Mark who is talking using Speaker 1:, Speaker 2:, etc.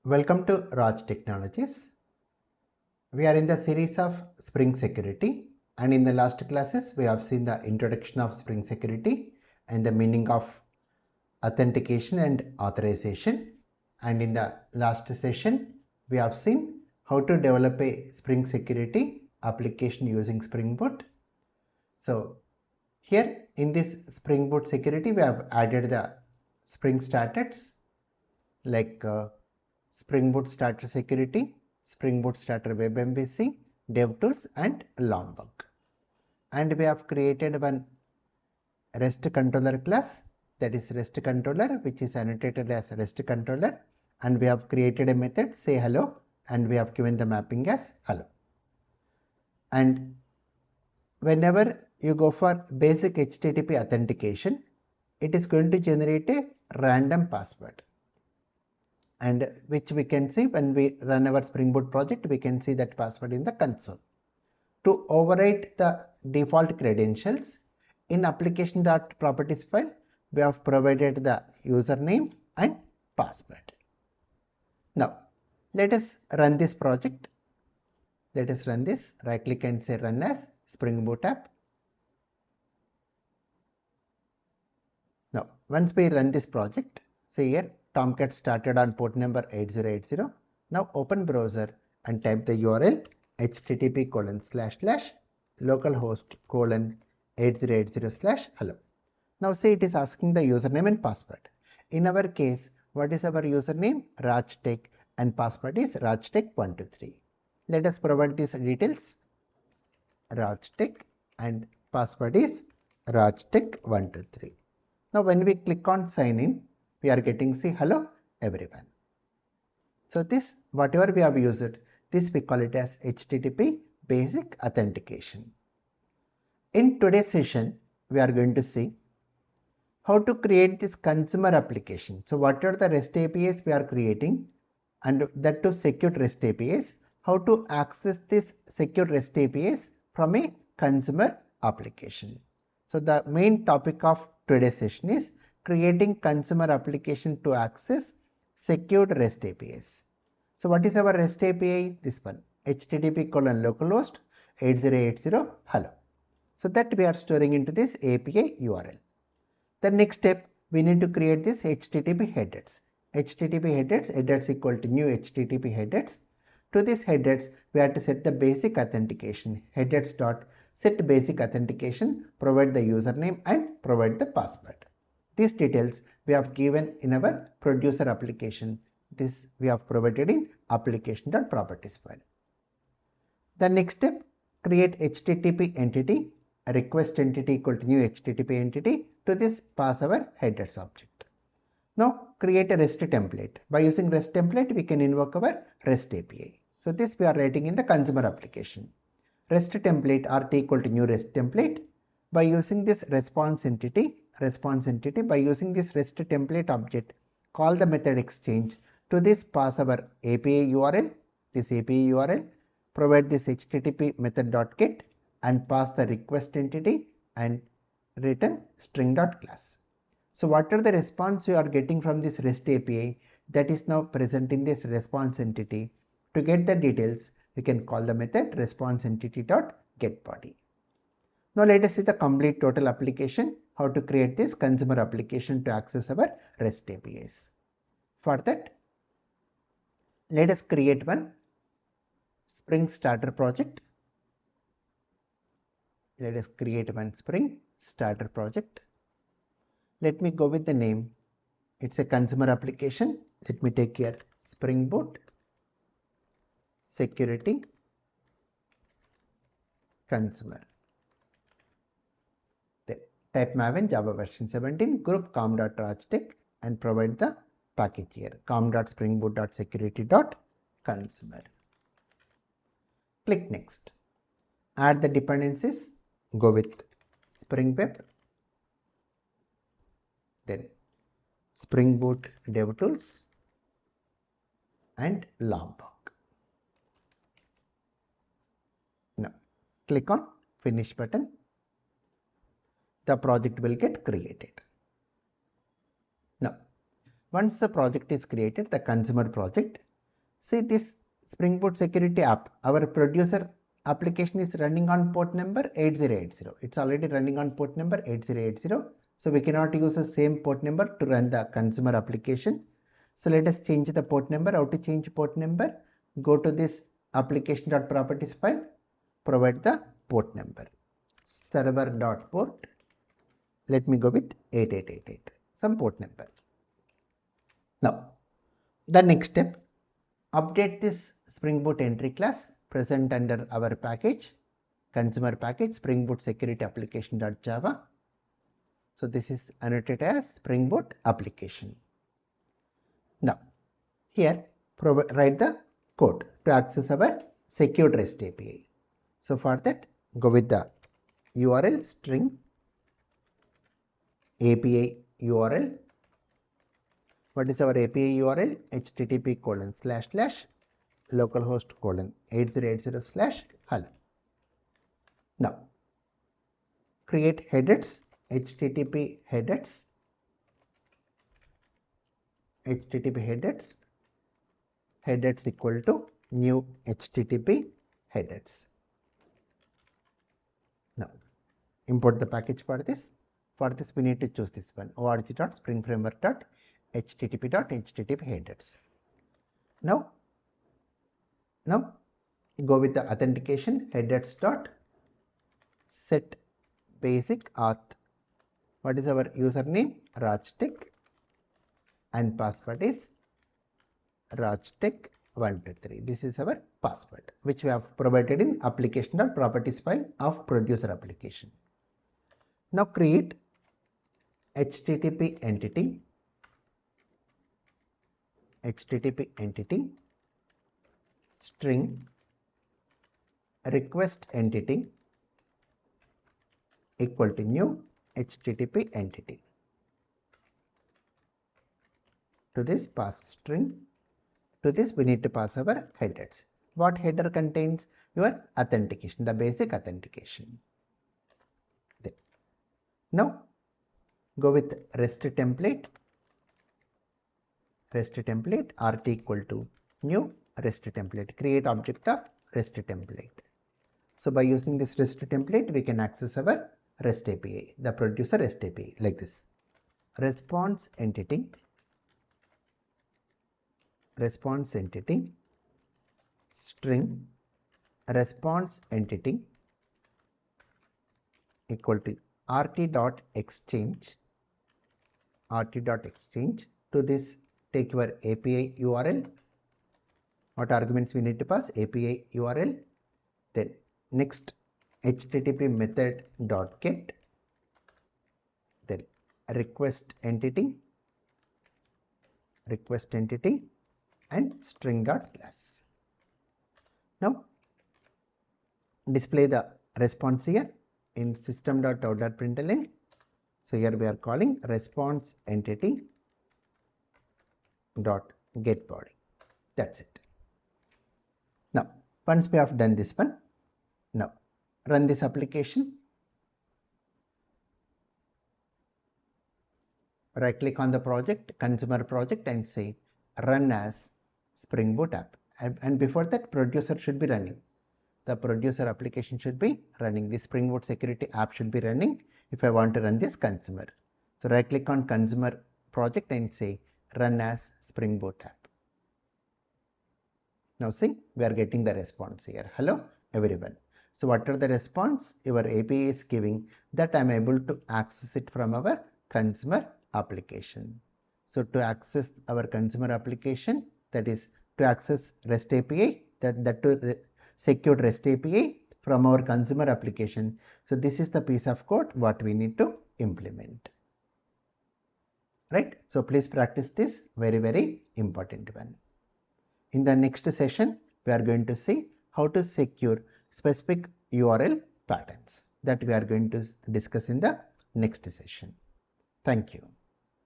Speaker 1: Welcome to Raj Technologies. We are in the series of Spring Security, and in the last classes we have seen the introduction of Spring Security and the meaning of authentication and authorization, and in the last session we have seen how to develop a Spring Security application using Spring Boot. So here in this Spring Boot Security we have added the Spring Starters like Spring Boot Starter Security, Spring Boot Starter Web MVC, DevTools and Lombok. And we have created one REST controller class, that is REST controller, which is annotated as REST controller, and we have created a method say hello, and we have given the mapping as hello. And whenever you go for basic HTTP authentication, it is going to generate a random password, and which we can see when we run our Spring Boot project. We can see that password in the console. To overwrite the default credentials, in application.properties file we have provided the username and password. Now let us run this project. Let us run this. Right click and say run as Spring Boot app. Now once we run this project, say here Tomcat started on port number 8080. Now open browser and type the URL http://localhost:8080/hello. Now say it is asking the username and password. In our case, what is our username? Rajtech, and password is Rajtech123. Let us provide these details. Rajtech and password is Rajtech123. Now when we click on sign in, we are getting see hello everyone. So this whatever we have used, this we call it as HTTP basic authentication. In today's session, we are going to see how to create this consumer application. So what are the REST APIs we are creating, and that to secure REST APIs, how to access this secure REST APIs from a consumer application. So the main topic of today's session is creating consumer application to access secured REST APIs. So what is our REST API? This one, http://localhost:8080 hello. So that we are storing into this API URL. The next step, we need to create this HTTP headers. HTTP headers equal to new HTTP headers. To this headers, we have to set the basic authentication. Headers dot set basic authentication, provide the username and provide the password. These details we have given in our producer application. This we have provided in application.properties file. The next step, create HTTP entity, a request entity equal to new HTTP entity. To this pass our headers object. Now create a REST template. By using REST template, we can invoke our REST API. So this we are writing in the consumer application. REST template RT equal to new REST template. By using this response entity, by using this REST template object, call the method exchange. To this pass our API URL, this API URL, provide this HTTP method.get and pass the request entity and return string.class. So what are the response you are getting from this REST API that is now present in this response entity? To get the details, we can call the method response entity.getBody. Now let us see the complete total application, how to create this consumer application to access our REST APIs. For that, let us create one Spring Starter project. Let us create one Spring Starter project. Let me go with the name. It's a consumer application. Let me take here Spring Boot Security Consumer. Then type Maven Java version 17 group com.rajtech and provide the package here com.springboot.security.consumer. Click next. Add the dependencies. Go with Spring Web, then Spring Boot DevTools and Lombok. Now click on Finish button. The project will get created. Now once the project is created, the consumer project, See this Spring Boot security app, our producer application is running on port number 8080. It's already running on port number 8080. So we cannot use the same port number to run the consumer application. So let us change the port number. How to change port number? Go to this application.properties file, provide the port number. Server.port. Let me go with 8888, some port number. Now, the next step, update this Spring Boot entry class present under our package, consumer package, Spring Boot security application.java. So this is annotated as Spring Boot application. Now, here write the code to access our secured REST API. So for that, go with the URL string API URL. What is our API URL? http://localhost:8080/hello. Now, create headers, http headers, headers equal to new http headers. Now, import the package for this. For this, we need to choose this one, org.springframework.http headers. Now go with the authentication headers.set basic auth. What is our username? Rajtek, and password is Rajtek123. This is our password, which we have provided in application.properties file of producer application. Now create http entity string request entity equal to new http entity. To this pass string. To this we need to pass our headers. What header contains? Your authentication, the basic authentication. There. Now go with REST template rt equal to new REST template. Create object of REST template. So by using this REST template, we can access our REST API, the producer REST API, like this. Response entity string response entity equal to rt.exchange. To this, take your API URL. What arguments we need to pass? API URL. Then next, http method.get. Then request entity and string.class. Now display the response here in system.out.println. So here we are calling response entity dot get body. That's it. Now once we have done this one, now run this application. Right click on the project, consumer project, and say run as Spring Boot app. And before that, producer should be running. The producer application should be running. The Spring Boot security app should be running if I want to run this consumer. So right click on consumer project and say run as Spring Boot app. Now see, we are getting the response here. Hello everyone. So what are the response your API is giving? That I am able to access it from our consumer application. So to access our consumer application, that is to access REST API, that to secured REST API from our consumer application. So this is the piece of code what we need to implement. Right? So please practice this, very important one. In the next session, we are going to see how to secure specific URL patterns. That we are going to discuss in the next session. Thank you.